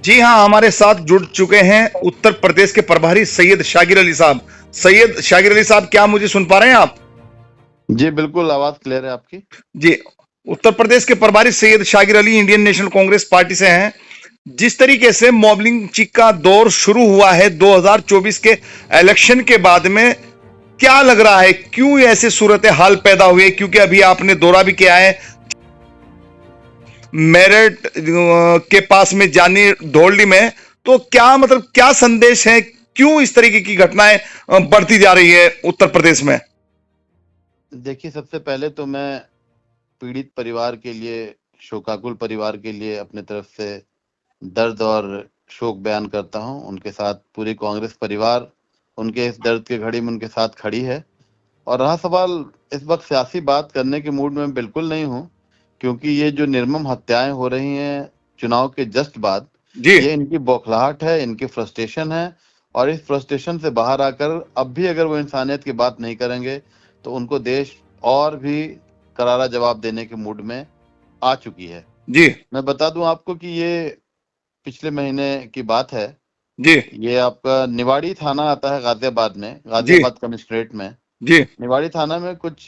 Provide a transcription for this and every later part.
जी हाँ, हमारे साथ जुड़ चुके हैं उत्तर प्रदेश के प्रभारी सैयद शागिर अली साहब। सैयद शागिर अली साहब, क्या मुझे सुन पा रहे हैं आप? जी बिल्कुल, आवाज क्लियर है आपकी। जी, उत्तर प्रदेश के प्रभारी Syed Shagir Ali Indian National Congress Party से हैं। जिस तरीके से मॉबलिंग का दौर शुरू हुआ है 2024 के इलेक्शन के बाद में, क्या लग रहा है क्यों ऐसे सूरत हाल पैदा हुए? क्योंकि अभी आपने दौरा भी किया है मेरठ के पास में जानी धौलडी में, तो क्या मतलब क्या संदेश है, क्यों इस तरीके की घटनाएं बढ़ती जा रही है उत्तर प्रदेश में? देखिए, सबसे पहले तो मैं पीड़ित परिवार के लिए, शोकाकुल परिवार के लिए अपने तरफ से दर्द और शोक बयान करता हूं। उनके साथ पूरी कांग्रेस परिवार उनके इस दर्द के घड़ी में उनके साथ खड़ी है। और रहा सवाल, इस वक्त सियासी बात करने के मूड में बिल्कुल नहीं हूं, क्योंकि ये जो निर्मम हत्याएं हो रही हैं चुनाव के जस्ट बाद, जी ये इनकी बौखलाहट है, इनकी फ्रस्ट्रेशन है। और इस फ्रस्ट्रेशन से बाहर आकर अब भी अगर वो इंसानियत की बात नहीं करेंगे तो उनको देश और भी करारा जवाब देने के मूड में आ चुकी है। जी मैं बता दूं आपको कि ये पिछले महीने की बात है। जी ये आपका निवाड़ी थाना आता है गाजियाबाद में, जी गाजियाबाद कमिश्नरेट में। जी निवाड़ी थाना में कुछ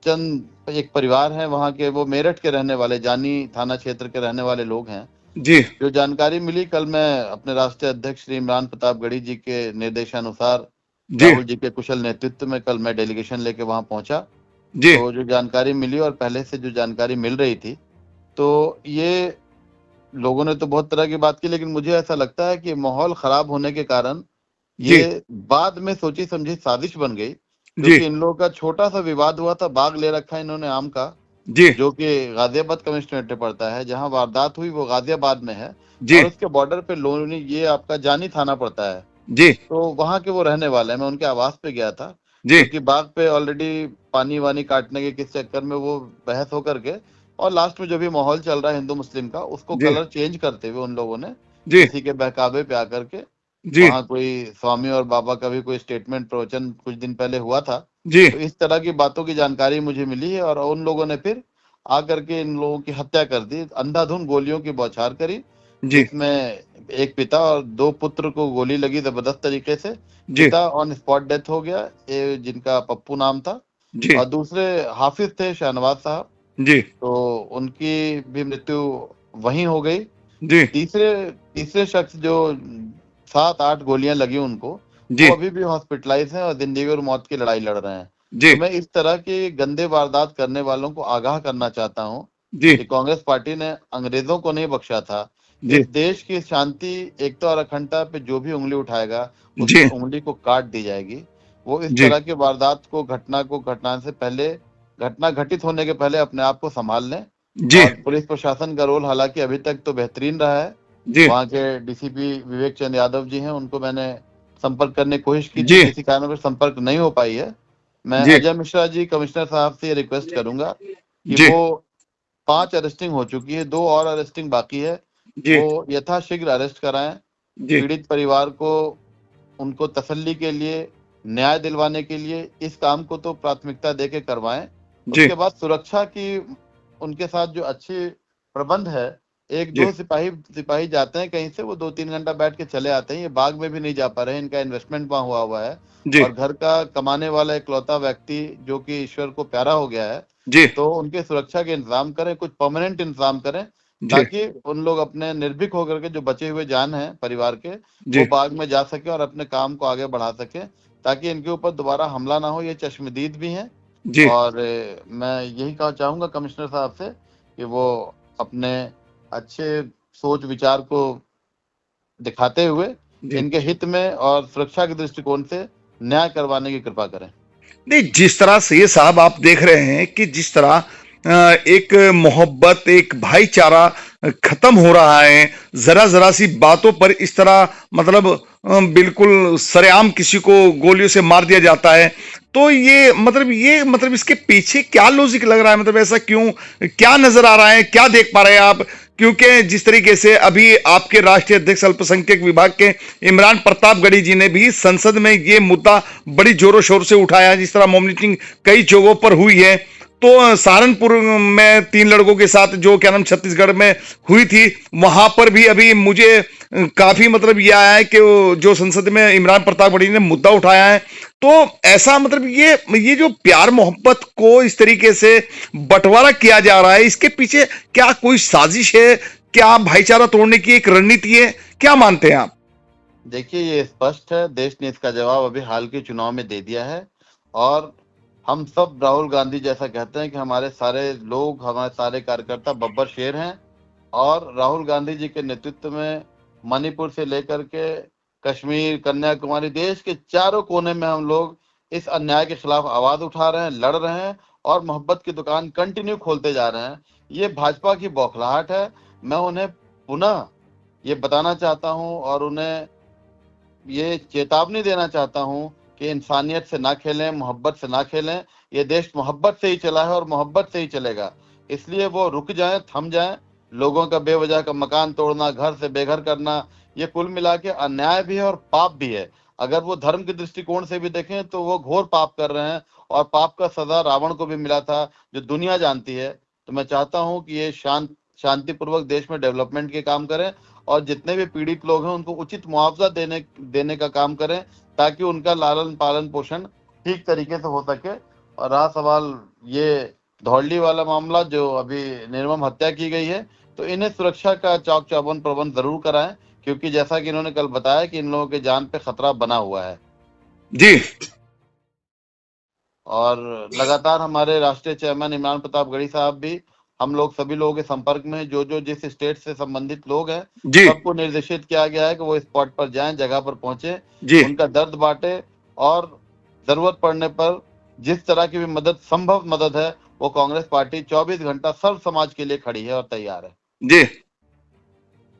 चंद एक परिवार है वहाँ के, वो मेरठ के रहने वाले, जानी थाना क्षेत्र के रहने वाले लोग हैं। जी जो जानकारी मिली, कल मैं अपने राष्ट्रीय अध्यक्ष श्री इमरान प्रतापगढ़ी जी के निर्देशानुसार, जी राहुल जी के कुशल नेतृत्व में कल मैं डेलीगेशन लेके वहां पहुंचा। जी तो जो जानकारी मिली और पहले से जो जानकारी मिल रही थी, तो ये लोगों ने तो बहुत तरह की बात की, लेकिन मुझे ऐसा लगता है कि माहौल खराब होने के कारण जी ये बाद में सोची समझी साजिश बन गई। जी क्योंकि इन लोगों का छोटा सा विवाद हुआ था, बाग ले रखा है इन्होंने आम का, जी जो कि गाजियाबाद कमिश्नरेट में पड़ता है। जहां वारदात हुई वो गाजियाबाद में है, जी और उसके बॉर्डर पे लोनी, ये आपका जानी थाना पड़ता है। जी तो वहां के वो रहने वाले हैं। मैं उनके आवास पे गया था, जी क्योंकि बाग पे ऑलरेडी पानी वानी काटने के किस चक्कर में वो बहस होकर के, और लास्ट में जो भी माहौल चल रहा है हिंदू मुस्लिम का, उसको जी कलर चेंज करते हुए उन लोगों ने जी किसी के बहकावे पे आकर के, जी वहां कोई स्वामी और बाबा का भी कोई स्टेटमेंट प्रवचन कुछ दिन पहले हुआ था। जी तो इस तरह की बातों की जानकारी मुझे मिली है, और उन लोगों ने फिर आकर के इन लोगों की हत्या कर दी, अंधाधुंध गोलियों की बौछार करी, जी जिसमें एक पिता और दो पुत्र को गोली लगी जबरदस्त तरीके से। जी पिता ऑन स्पॉट डेथ हो गया, ये जिनका पप्पू नाम था, जी और दूसरे हाफिज थे, शहनवाज साहब, जी तो उनकी भी मृत्यु वहीं हो गई। जी तीसरे तीसरे शख्स जो 7-8 गोलियां लगी उनको, जी वो अभी भी हॉस्पिटलाइज हैं और जिंदगी और मौत की लड़ाई लड़ रहे हैं। जी तो मैं इस तरह के गंदे वारदात करने वालों को आगाह करना चाहता हूं जी कि कांग्रेस पार्टी ने अंग्रेजों को नहीं बख्शा था। जी इस देश की शांति, एकता और अखंडता पे जो भी उंगली उठाएगा, उसकी जी उंगली को काट दी जाएगी। वो इस जी तरह के वारदात को, घटना से पहले, घटना घटित होने के पहले अपने आप को संभाल लें। जी और पुलिस प्रशासन का रोल हालांकि अभी तक तो बेहतरीन रहा है। जी वहाँ के डीसीपी विवेक चंद यादव जी हैं, उनको मैंने संपर्क करने की कोशिश की थी, जी किसी कारणवश संपर्क नहीं हो पाई है। मैं जी अजय मिश्रा जी, कमिश्नर साहब से ये रिक्वेस्ट करूंगा कि जी वो 5 अरेस्टिंग हो चुकी है, 2 और अरेस्टिंग बाकी है, जी वो यथाशीघ्र अरेस्ट कराएं। जी पीड़ित परिवार को, उनको तसल्ली के लिए, न्याय दिलवाने के लिए इस काम को तो प्राथमिकता देके करवाएं। जी उसके बाद सुरक्षा की, उनके साथ जो अच्छे प्रबंध है, एक जी दो सिपाही जाते हैं कहीं से, वो 2-3 घंटा बैठ के चले आते हैं। ये बाग में भी नहीं जा पा रहे हैं, इनका इन्वेस्टमेंट वहां हुआ है। जी और घर का कमाने वाला इकलौता व्यक्ति जो कि ईश्वर को प्यारा हो गया है, जी तो उनके सुरक्षा के इंतजाम करें, कुछ परमानेंट इंतजाम करें, जी ताकि उन लोग अपने निर्भीक होकर के, जो बचे हुए जान है परिवार के, जी वो बाग में जा सके और अपने काम को आगे बढ़ा सके, ताकि इनके ऊपर दोबारा हमला ना हो। ये चश्मदीद भी हैं। जी और मैं यही कहना चाहूंगा कमिश्नर साहब से कि वो अपने अच्छे सोच विचार को दिखाते हुए जी इनके हित में और सुरक्षा के दृष्टिकोण से न्याय करवाने की कृपा करें। नहीं, जिस तरह से ये साहब आप देख रहे हैं कि जिस तरह एक मोहब्बत, एक भाईचारा खत्म हो रहा है, जरा जरा सी बातों पर इस तरह मतलब बिल्कुल सरेआम किसी को गोलियों से मार दिया जाता है, तो ये मतलब इसके पीछे क्या लॉजिक लग रहा है? मतलब ऐसा क्यों, क्या नजर आ रहा है, क्या देख पा रहे हैं आप? क्योंकि जिस तरीके से अभी आपके राष्ट्रीय अध्यक्ष अल्पसंख्यक विभाग के इमरान प्रतापगढ़ी जी ने भी संसद में ये मुद्दा बड़ी जोरों शोर से उठाया, जिस तरह मॉनिटरिंग कई जगहों पर हुई है, तो सहारनपुर में 3 लड़कों के साथ जो क्या नाम छत्तीसगढ़ में हुई थी, वहां पर भी अभी मुझे काफी मतलब ये आया है कि जो संसद में इमरान प्रताप बड़ी ने मुद्दा उठाया है। तो ऐसा मतलब ये जो प्यार मोहब्बत को इस तरीके से बंटवारा किया जा रहा है, इसके पीछे क्या कोई साजिश है? क्या भाईचारा तोड़ने की एक रणनीति है? क्या मानते हैं आप? देखिए, ये स्पष्ट है, देश ने इसका जवाब अभी हाल के चुनाव में दे दिया है। और हम सब राहुल गांधी जैसा कहते हैं कि हमारे सारे लोग, हमारे सारे कार्यकर्ता बब्बर शेर हैं। और राहुल गांधी जी के नेतृत्व में मणिपुर से लेकर के कश्मीर, कन्याकुमारी, देश के चारों कोने में हम लोग इस अन्याय के खिलाफ आवाज उठा रहे हैं, लड़ रहे हैं और मोहब्बत की दुकान कंटिन्यू खोलते जा रहे हैं। ये भाजपा की बौखलाहट है। मैं उन्हें पुनः ये बताना चाहता हूं और उन्हें ये चेतावनी देना चाहता हूं कि इंसानियत से ना खेलें, मोहब्बत से ना खेलें। ये देश मोहब्बत से ही चला है और मोहब्बत से ही चलेगा। इसलिए वो रुक जाएं, थम जाएं। लोगों का बेवजह का मकान तोड़ना, घर से बेघर करना, ये कुल मिला के अन्याय भी है और पाप भी है। अगर वो धर्म के दृष्टिकोण से भी देखें तो वो घोर पाप कर रहे हैं और पाप का सजा रावण को भी मिला था, जो दुनिया जानती है। तो मैं चाहता हूं कि ये शांतिपूर्वक देश में डेवलपमेंट के काम करें और जितने भी पीड़ित लोग हैं उनको उचित मुआवजा देने का काम करें, ताकि उनका लालन पालन पोषण ठीक तरीके से हो सके। और रहा सवाल ये धौलडी वाला मामला, जो अभी निर्मम हत्या की गई है, तो इन्हें सुरक्षा का चौक चौबंद प्रबंध जरूर कराएं, क्योंकि जैसा कि इन्होंने कल बताया कि इन लोगों के जान पे खतरा बना हुआ है। जी। और लगातार हमारे राष्ट्रीय चेयरमैन इमरान प्रताप गढ़ी साहब भी हम लोग सभी लोगों के संपर्क में हैं। जो जिस स्टेट से संबंधित लोग हैं, जी। सबको निर्देशित किया गया है कि वो स्पॉट पर जाएं, जगह पर पहुंचे, जी। उनका दर्द बांटे और जरूरत पड़ने पर जिस तरह की भी मदद, संभव मदद है, वो कांग्रेस पार्टी 24 घंटा सर्व समाज के लिए खड़ी है और तैयार है। जी।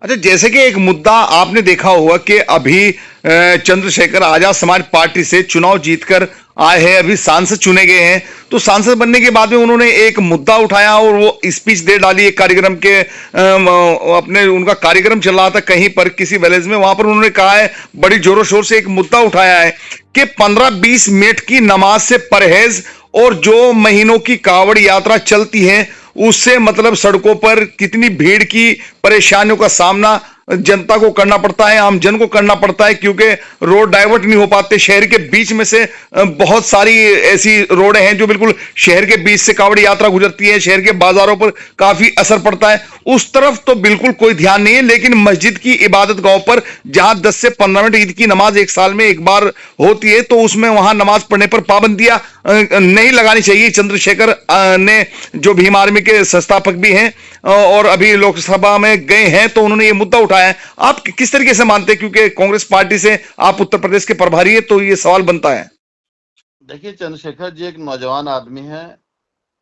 अच्छा, जैसे कि एक मुद्दा आपने देखा होगा कि अभी चंद्रशेखर आजाद समाज पार्टी से चुनाव जीतकर आए हैं, अभी सांसद चुने गए हैं। तो सांसद बनने के बाद में उन्होंने एक मुद्दा उठाया और वो स्पीच दे डाली एक कार्यक्रम के, अपने उनका कार्यक्रम चल रहा था कहीं पर किसी विलेज में, वहां पर उन्होंने कहा है, बड़ी जोरों शोर से एक मुद्दा उठाया है कि 15-20 मिनट की नमाज से परहेज और जो महीनों की कावड़ यात्रा चलती है उससे मतलब सड़कों पर कितनी भीड़ की परेशानियों का सामना जनता को करना पड़ता है, आम जन को करना पड़ता है, क्योंकि रोड डाइवर्ट नहीं हो पाते। शहर के बीच में से बहुत सारी ऐसी रोडें हैं जो बिल्कुल शहर के बीच से कावड़ यात्रा गुजरती है, शहर के बाजारों पर काफी असर पड़ता है। उस तरफ तो बिल्कुल कोई ध्यान नहीं है, लेकिन मस्जिद की इबादत गांव पर जहां 10 से 15 मिनट ईद की नमाज एक साल में एक बार होती है, तो उसमें वहां नमाज पढ़ने पर पाबंदियां नहीं लगानी चाहिए। चंद्रशेखर ने, जो भीम आर्मी के संस्थापक भी हैं और अभी लोकसभा में गए हैं, तो उन्होंने ये मुद्दा उठाया है। आप किस तरीके से मानते हैं, क्योंकि कांग्रेस पार्टी से आप उत्तर प्रदेश के प्रभारी है, तो ये सवाल बनता है। देखिए, चंद्रशेखर जी एक नौजवान आदमी है।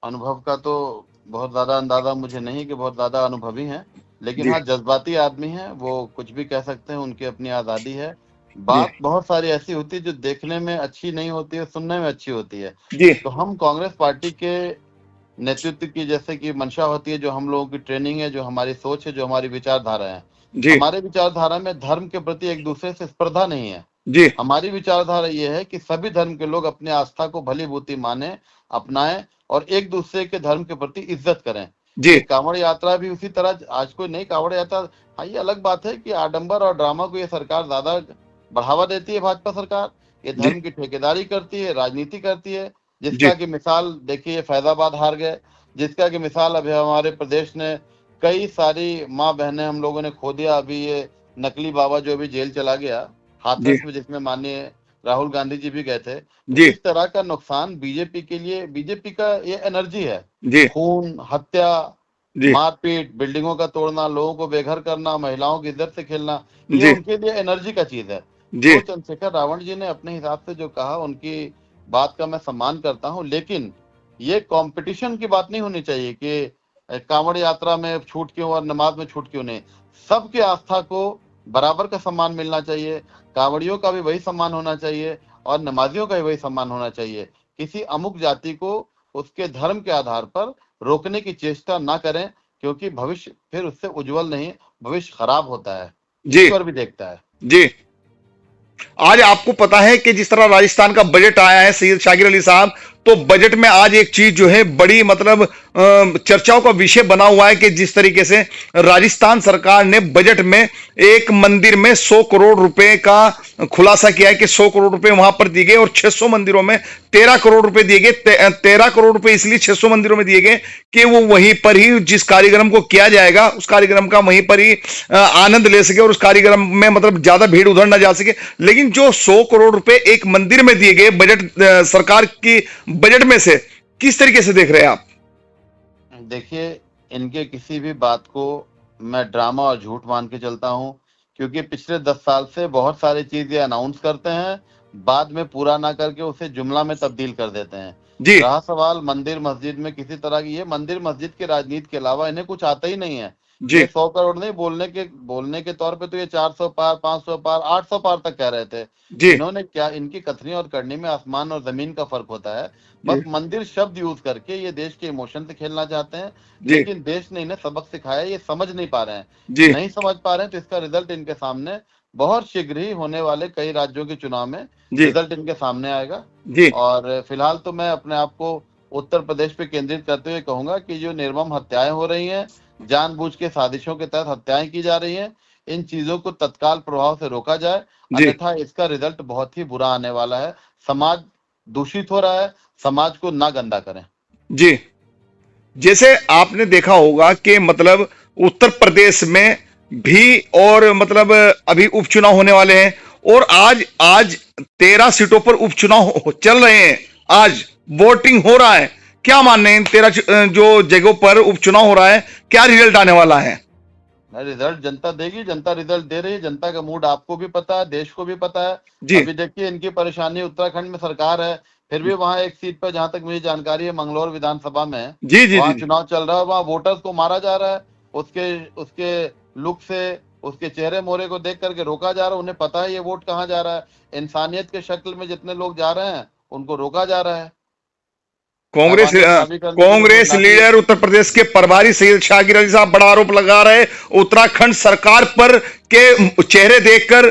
अनुभव का तो बहुत ज्यादा अंदाजा मुझे नहीं कि बहुत ज्यादा अनुभवी हैं, लेकिन जी। हाँ, जज्बाती आदमी हैं। वो कुछ भी कह सकते हैं, उनकी अपनी आजादी है। जी। बात बहुत सारी ऐसी होती है जो देखने में अच्छी नहीं होती है, सुनने में अच्छी होती है। जी। तो हम कांग्रेस पार्टी के नेतृत्व की जैसे कि मंशा होती है, जो हम लोगों की ट्रेनिंग है, जो हमारी सोच है, जो हमारी विचारधारा है, जी। हमारे विचारधारा में धर्म के प्रति एक दूसरे से स्पर्धा नहीं है। जी। हमारी विचारधारा ये है कि सभी धर्म के लोग अपने आस्था को भली भांति माने, अपनाएं और एक दूसरे के धर्म के प्रति इज्जत करें। जी। ये कांवड़ यात्रा भी उसी तरह, आज कोई नई कांवड़ यात्रा, हाँ, ये अलग बात है कि आडंबर और ड्रामा को ये सरकार ज्यादा बढ़ावा देती है। भाजपा सरकार ये जी। धर्म की ठेकेदारी करती है, राजनीति करती है। जी। जिसका कि मिसाल देखिए, फैजाबाद हार गए। जिसका कि मिसाल अभी हमारे प्रदेश ने कई सारी माँ बहनें हम लोगों ने खो दिया। अभी ये नकली बाबा जो अभी जेल चला गया, जी। हाथरस में, जिसमें माननीय राहुल गांधी जी भी गए थे। तो जी। इस तरह का नुकसान बीजेपी के लिए, बीजेपी का ये एनर्जी है, जी। खून, हत्या, जी। मारपीट, बिल्डिंगों का तोड़ना, लोगों को बेघर करना, महिलाओं की इज्जत से खेलना, ये जी। उनके लिए एनर्जी का चीज है। जी। तो चंद्रशेखर रावण जी ने अपने हिसाब से जो कहा, उनकी बात का मैं सम्मान करता हूं, लेकिन ये कंपटीशन की बात नहीं होनी चाहिए कि कांवड़ यात्रा में छूट क्यों और नमाज में छूट क्यों नहीं। सबके आस्था को बराबर का सम्मान मिलना चाहिए। कांवड़ियों का भी वही सम्मान होना चाहिए और नमाजियों का भी वही सम्मान होना चाहिए। किसी अमुक जाति को उसके धर्म के आधार पर रोकने की चेष्टा ना करें, क्योंकि भविष्य फिर उससे उज्जवल नहीं, भविष्य खराब होता है। जी। ईश्वर भी देखता है। जी। आज आपको पता है कि जिस तरह राजस्थान का बजट आया है सैयद शाकिर अली साहब, तो बजट में आज एक चीज जो है बड़ी मतलब चर्चाओं का विषय बना हुआ है कि जिस तरीके से राजस्थान सरकार ने बजट में एक मंदिर में 100 करोड़ रुपए का खुलासा किया है कि 100 करोड़ रुपए वहां पर दिए गए और 600 मंदिरों में 13 करोड़ रुपए दिए गए। 13 करोड़ रुपए इसलिए 600 मंदिरों में दिए गए कि वो वहीं पर ही जिस कार्यक्रम को किया जाएगा उस कार्यक्रम का वहीं पर ही आनंद ले सके और उस कार्यक्रम में मतलब ज्यादा भीड़ उधर ना जा सके। लेकिन जो 100 करोड़ रुपए एक मंदिर में दिए गए बजट सरकार की बजट में से, किस तरीके से देख रहे हैं आप? देखिए, इनके किसी भी बात को मैं ड्रामा और झूठ मान के चलता हूं, क्योंकि पिछले 10 साल से बहुत सारी चीजें अनाउंस करते हैं, बाद में पूरा ना करके उसे जुमला में तब्दील कर देते हैं। जी रहा सवाल मंदिर मस्जिद में किसी तरह की, ये मंदिर मस्जिद के राजनीति के अलावा इन्हें कुछ आता ही नहीं है। जी ये 100 करोड़ नहीं, बोलने के तौर पे तो ये 400 पार, 500 पार, 800 पार तक कह रहे थे। जी इन्होंने क्या, इनकी कथनी और करनी में आसमान और जमीन का फर्क होता है। बस जी मंदिर शब्द यूज करके ये देश के इमोशन से खेलना चाहते हैं, जी लेकिन देश ने इन्हें सबक सिखाया, ये समझ नहीं पा रहे हैं। जी नहीं समझ पा रहे हैं तो इसका रिजल्ट इनके सामने बहुत शीघ्र ही होने वाले कई राज्यों के चुनाव में जी रिजल्ट इनके सामने आएगा। जी और फिलहाल तो मैं अपने आप को उत्तर प्रदेश पे केंद्रित करते हुए कहूंगा कि जो निर्मम हत्याएं हो रही हैं, जानबूझ के साजिशों के तहत हत्याएं की जा रही हैं, इन चीजों को तत्काल प्रभाव से रोका जाए, जी अन्यथा इसका रिजल्ट बहुत ही बुरा आने वाला है। समाज दूषित हो रहा है, समाज को ना गंदा करें। जी। जैसे आपने देखा होगा कि मतलब उत्तर प्रदेश में भी और मतलब अभी उपचुनाव होने वाले हैं और आज आज 13 सीटों पर उपचुनाव चल रहे हैं। आज वोटिंग हो रहा है। क्या मानने हैं इन 13 जो जगहों पर उपचुनाव हो रहा है, क्या रिजल्ट आने वाला है? रिजल्ट जनता देगी, जनता रिजल्ट दे रही है। जनता का मूड आपको भी पता है, देश को भी पता है। जी अभी देखिए, इनकी परेशानी, उत्तराखंड में सरकार है, फिर भी वहां एक सीट पर, जहां तक मुझे जानकारी है, मंगलौर विधानसभा में जी जी वहां जी चुनाव चल रहा है, वहां वोटर्स को मारा जा रहा है। उसके उसके लुक से, उसके चेहरे मोहरे को देख करके रोका जा रहा है। उन्हें पता है ये वोट कहाँ जा रहा है। इंसानियत के शक्ल में जितने लोग जा रहे हैं उनको रोका जा रहा है। कांग्रेस हैवानियत ताबी करने के लिए उनको कांग्रेस नाली। लीडर उत्तर प्रदेश के प्रभारी सैयद शाकिर अली साहब बड़ा आरोप लगा रहे उत्तराखंड सरकार पर के चेहरे देखकर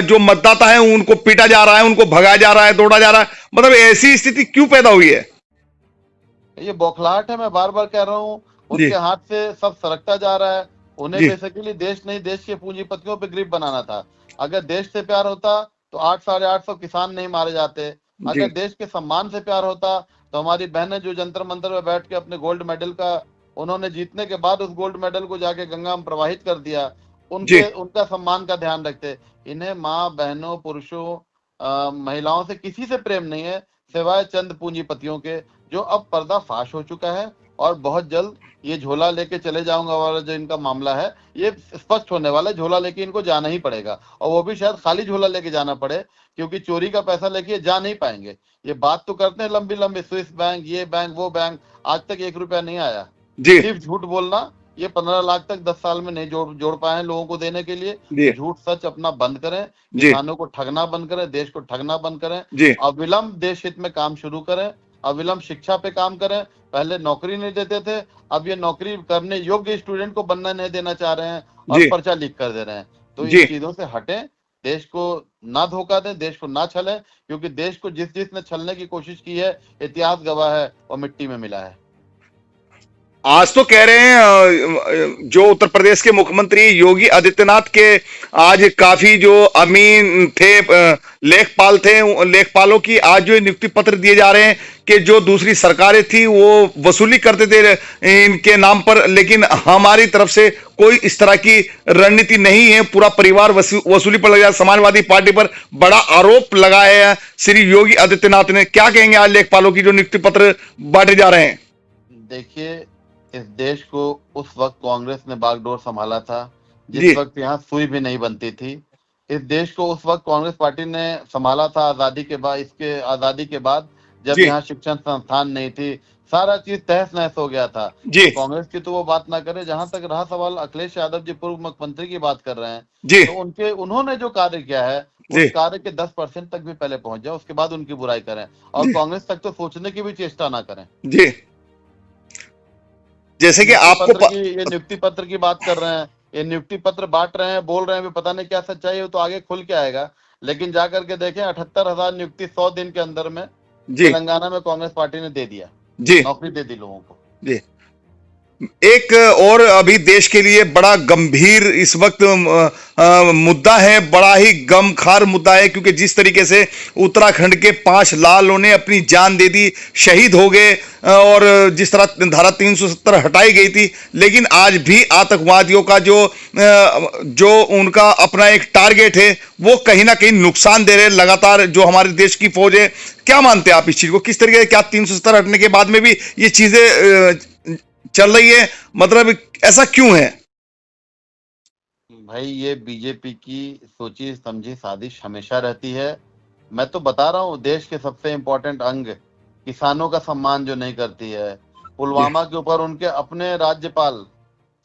जो मतदाता है उनको पीटा जा रहा है, उनको भगाया जा रहा है, दौड़ा जा रहा है। मतलब ऐसी स्थिति क्यों पैदा हुई है? ये बौखलाहट है, मैं बार बार कह रहा हूँ। जी उनके हाथ से सब सरकता जा रहा है। उन्हें जी बेसिकली देश नहीं, देश के पूंजीपतियों पे ग्रिप बनाना था। अगर देश से प्यार होता तो 800-850 किसान नहीं मारे जाते। जी अगर देश के सम्मान से प्यार होता तो हमारी बहनें जो जंतर मंतर में बैठ के अपने गोल्ड मेडल का, उन्होंने जीतने के बाद उस गोल्ड मेडल को जाके गंगा में प्रवाहित कर दिया, जी उनका सम्मान का ध्यान रखते। इन्हें माँ बहनों, पुरुषों, महिलाओं से किसी से प्रेम नहीं है, सिवाय चंद पूंजीपतियों के, जो अब पर्दाफाश हो चुका है। और बहुत जल्द ये झोला लेके चले जाऊंगा वाला जो इनका मामला है, ये स्पष्ट होने वाला है। झोला लेके इनको जाना ही पड़ेगा, और वो भी शायद खाली झोला लेके जाना पड़े, क्योंकि चोरी का पैसा लेके ये जा नहीं पाएंगे। ये बात तो करते हैं लंबी लंबी, स्विस बैंक, ये बैंक, वो बैंक, आज तक 1 रुपया नहीं आया। जी सिर्फ झूठ बोलना। ये 15 लाख तक 10 साल में नहीं जोड़ पाए हैं लोगों को देने के लिए। जी झूठ सच अपना बंद करें, जी किसानों को ठगना बंद करें, देश को ठगना बंद करें, जी अविलंब देश हित में काम शुरू करें, अविलंब शिक्षा पे काम करें। पहले नौकरी नहीं देते थे, अब ये नौकरी करने योग्य स्टूडेंट को बनना नहीं देना चाह रहे हैं और जी पर्चा लीक कर दे रहे हैं। तो जी इन चीजों से हटें, देश को ना धोखा दें, देश को ना छलें, क्योंकि देश को जिसने छलने की कोशिश की है, इतिहास गवाह है, वो मिट्टी में मिला है। आज तो कह रहे हैं जो उत्तर प्रदेश के मुख्यमंत्री योगी आदित्यनाथ के आज काफी जो अमीन थे, लेखपाल थे, लेखपालों की आज जो नियुक्ति पत्र दिए जा रहे हैं कि जो दूसरी सरकारें थी वो वसूली करते थे इनके नाम पर, लेकिन हमारी तरफ से कोई इस तरह की रणनीति नहीं है। पूरा परिवार वसूली पर लगा। समाजवादी पार्टी पर बड़ा आरोप लगाया है श्री योगी आदित्यनाथ ने। क्या कहेंगे आज लेखपालों की जो नियुक्ति पत्र बांटे जा रहे हैं? देखिए, इस देश को उस वक्त कांग्रेस ने बागडोर संभाला था जी जिस वक्त यहाँ सुई भी नहीं बनती थी। इस देश को उस वक्त कांग्रेस पार्टी ने संभाला था आजादी के बाद, इसके आजादी के बाद, जब जी यहाँ शिक्षण संस्थान नहीं थी, सारा चीज तहस नहस हो गया था। जी तो कांग्रेस की तो वो बात ना करे। जहां तक रहा सवाल अखिलेश यादव जी पूर्व मुख्यमंत्री की बात कर रहे हैं, जी तो उन्होंने जो कार्य किया है, जी उस कार्य के 10% तक भी पहले पहुंच जाए, उसके बाद उनकी बुराई करें, और जी कांग्रेस तक तो सोचने की भी चेष्टा ना करें। जी जैसे कि ये नियुक्ति पत्र की बात कर रहे हैं, ये नियुक्ति पत्र बांट रहे हैं, बोल रहे हैं, भी पता नहीं क्या सच्चाई है, तो आगे खुल के आएगा। लेकिन जाकर के देखें 78,000 नियुक्ति 100 दिन के अंदर में जी तेलंगाना में कांग्रेस पार्टी ने दे दिया, जी नौकरी दे दी लोगों को। जी। एक और अभी देश के लिए बड़ा गंभीर इस वक्त मुद्दा है, बड़ा ही गमखार मुद्दा है, क्योंकि जिस तरीके से उत्तराखंड के 5 लालों ने अपनी जान दे दी, शहीद हो गए, और जिस तरह धारा 370 हटाई गई थी, लेकिन आज भी आतंकवादियों का जो उनका अपना एक टारगेट है, वो कहीं ना कहीं नुकसान दे रहे हैं लगातार जो हमारे देश की फौज है। क्या मानते हैं आप इस चीज को, किस तरीके से, क्या 370 हटने के बाद में भी ये चीजें चल रही है, मतलब ऐसा क्यों है? भाई ये बीजेपी की सोची समझी साजिश हमेशा रहती है। मैं तो बता रहा हूँ, देश के सबसे इंपॉर्टेंट अंग किसानों का सम्मान जो नहीं करती है, पुलवामा के ऊपर उनके अपने राज्यपाल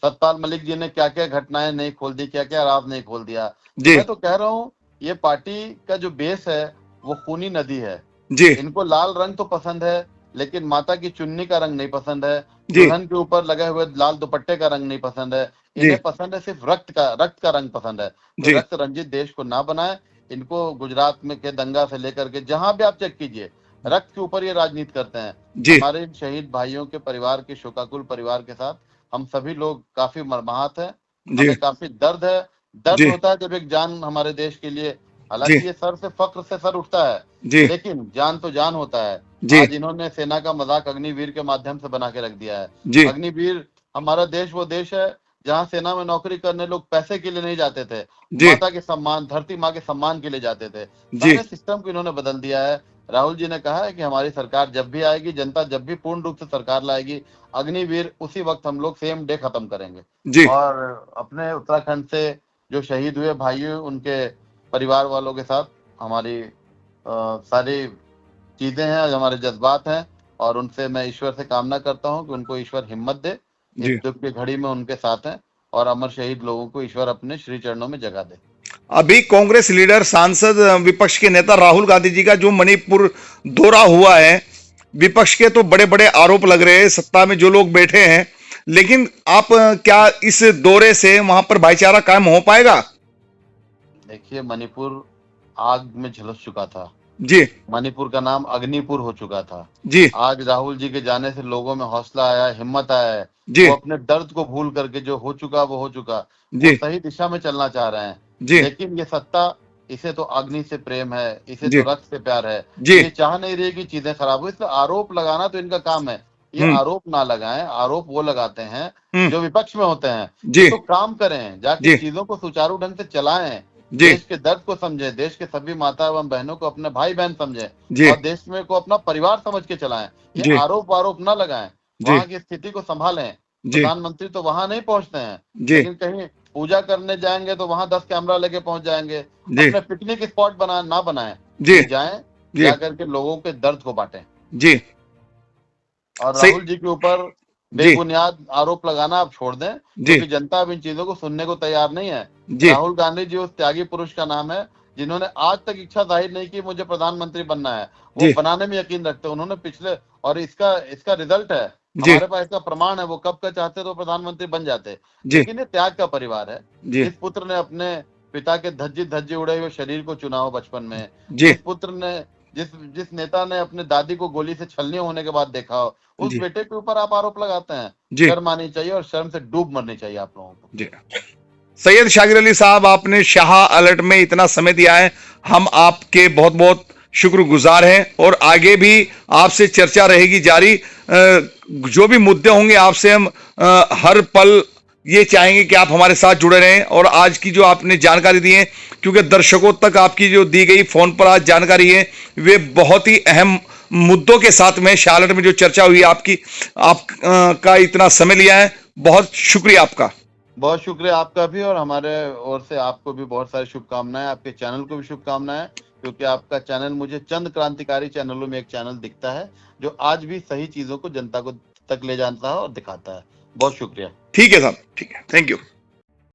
सतपाल मलिक जी ने क्या क्या घटनाएं नहीं खोल दी, क्या क्या राज नहीं खोल दिया। तो जी मैं तो कह रहा हूँ ये पार्टी का जो बेस है वो खूनी नदी है। जी इनको लाल रंग तो पसंद है, लेकिन माता की चुन्नी का रंग नहीं पसंद है, जी दुल्हन के ऊपर लगे हुए लाल दुपट्टे का रंग नहीं पसंद है। जी इन्हें पसंद है सिर्फ रक्त का रंग पसंद है। तो जी रक्त रंजित देश को ना बनाए। इनको गुजरात में के दंगा से लेकर के जहां भी आप चेक कीजिए, रक्त के ऊपर ये राजनीति करते हैं। जी हमारे शहीद भाइयों के परिवार के, शोकाकुल परिवार के साथ हम सभी लोग काफी मर्माहत हैं। जी हमें काफी दर्द है। दर्द जी होता है जब एक जान हमारे देश के लिए, जी हालांकि ये सर से फक्र से सर उठता है, जी लेकिन जान तो जान होता है। जी आज इन्होंने सेना का मजाक अग्निवीर के माध्यम से बना के रख दिया है। जी अग्निवीर, हमारा देश वो देश है जहां सेना में नौकरी करने लोग पैसे के लिए नहीं जाते थे, जी माता के सम्मान, धरती माँ के सम्मान के लिए जाते थे। जी सारे सिस्टम को इन्होंने बदल दिया है। राहुल जी ने कहा है कि हमारी सरकार जब भी आएगी, जनता जब भी पूर्ण रूप से सरकार लाएगी, अग्निवीर उसी वक्त हम लोग सेम डे खत्म करेंगे। जी और अपने उत्तराखंड से जो शहीद हुए भाई, उनके परिवार वालों के साथ हमारी सारी चीजें हैं, हमारे जज्बात हैं, और उनसे मैं ईश्वर से कामना करता हूं कि उनको ईश्वर हिम्मत दे, इस जी। दुख की घड़ी में उनके साथ हैं, और अमर शहीद लोगों को ईश्वर अपने श्री चरणों में जगह दे। अभी कांग्रेस लीडर, सांसद, विपक्ष के नेता राहुल गांधी जी का जो मणिपुर दौरा हुआ है, विपक्ष के तो बड़े बड़े आरोप लग रहे हैं, सत्ता में जो लोग बैठे हैं, लेकिन आप क्या इस दौरे से वहां पर भाईचारा कायम हो पाएगा? देखिए, मणिपुर आग में झुलस चुका था। जी मणिपुर का नाम अग्निपुर हो चुका था। जी आज राहुल जी के जाने से लोगों में हौसला आया, हिम्मत आया है। जी वो अपने दर्द को भूल करके जो हो चुका वो हो चुका, वो जी सही दिशा में चलना चाह रहे हैं। जी लेकिन ये सत्ता, इसे तो अग्नि से प्रेम है, इसे जी तो रक्त से प्यार है। जी ये चाह नहीं रही कि चीजें खराब हो, इसलिए आरोप लगाना तो इनका काम है। ये हम्म आरोप ना लगाएं, आरोप वो लगाते हैं हम्म जो विपक्ष में होते हैं। जी ये तो काम करें, जाके जी चीजों को सुचारू ढंग से चलाएं, जी देश के दर्द को समझें, देश के सभी माता एवं बहनों को अपने भाई बहन समझें, जी और देश में को अपना परिवार समझ के चलाएं। ये जी आरोप ना लगाएं, जी वहां की स्थिति को संभालें। जी प्रधानमंत्री तो वहां नहीं पहुंचते हैं, जी लेकिन कहीं पूजा करने जाएंगे तो वहां 10 कैमरा लेके पहुंच जाएंगे। जी अपने पिकनिक स्पॉट ना बनाएं, जी ये जाएं, जी जा करके लोगों के दर्द को बांटें। जी और सही। राहुल जी के ऊपर जी बेबुनियाद आरोप लगाना आप छोड़ दें, जी क्योंकि जनता अब इन चीजों को सुनने को तैयार नहीं है। जी राहुल गांधी जी उस त्यागी पुरुष का नाम है जिन्होंने आज तक इच्छा जाहिर नहीं की मुझे प्रधानमंत्री बनना है। वो जी बनाने में यकीन रखते हैं। उन्होंने पिछले, और इसका रिजल्ट है, जी हमारे पास इसका प्रमाण है, वो कब का चाहते तो प्रधानमंत्री बन जाते। जी लेकिन ये त्याग का परिवार है। जी जिस पुत्र ने अपने पिता के धज्जी धज्जी उड़े हुए शरीर को चुना हो बचपन में, जी जिस पुत्र ने, जिस नेता ने अपने दादी को गोली से छलनी होने के बाद देखा हो, उस जी बेटे के ऊपर आप आरोप लगाते हैं। जी शर्म आनी चाहिए, और शर्म से डूब मरनी चाहिए आप लोगों को। जी। सैयद शाकिर अली साहब, आपने शाह अलर्ट में इतना समय दिया है, हम आपके बहुत बहुत शुक्रगुजार हैं, और आगे भी आपसे चर्चा रहेगी जारी। जो भी मुद्दे होंगे आपसे हम हर पल ये चाहेंगे कि आप हमारे साथ जुड़े रहें। और आज की जो आपने जानकारी दी है, क्योंकि दर्शकों तक आपकी जो दी गई फोन पर आज जानकारी है, वे बहुत ही अहम मुद्दों के साथ में शाह अलर्ट में जो चर्चा हुई आपकी, आप का इतना समय लिया है, बहुत शुक्रिया आपका। बहुत शुक्रिया आपका भी, और हमारे ओर से आपको भी बहुत सारी शुभकामनाएं, आपके चैनल को भी शुभकामनाएं, क्योंकि आपका चैनल मुझे चंद क्रांतिकारी चैनलों में एक चैनल दिखता है जो आज भी सही चीजों को जनता को तक ले जाता है और दिखाता है। बहुत शुक्रिया। ठीक है साहब, ठीक है, थैंक यू।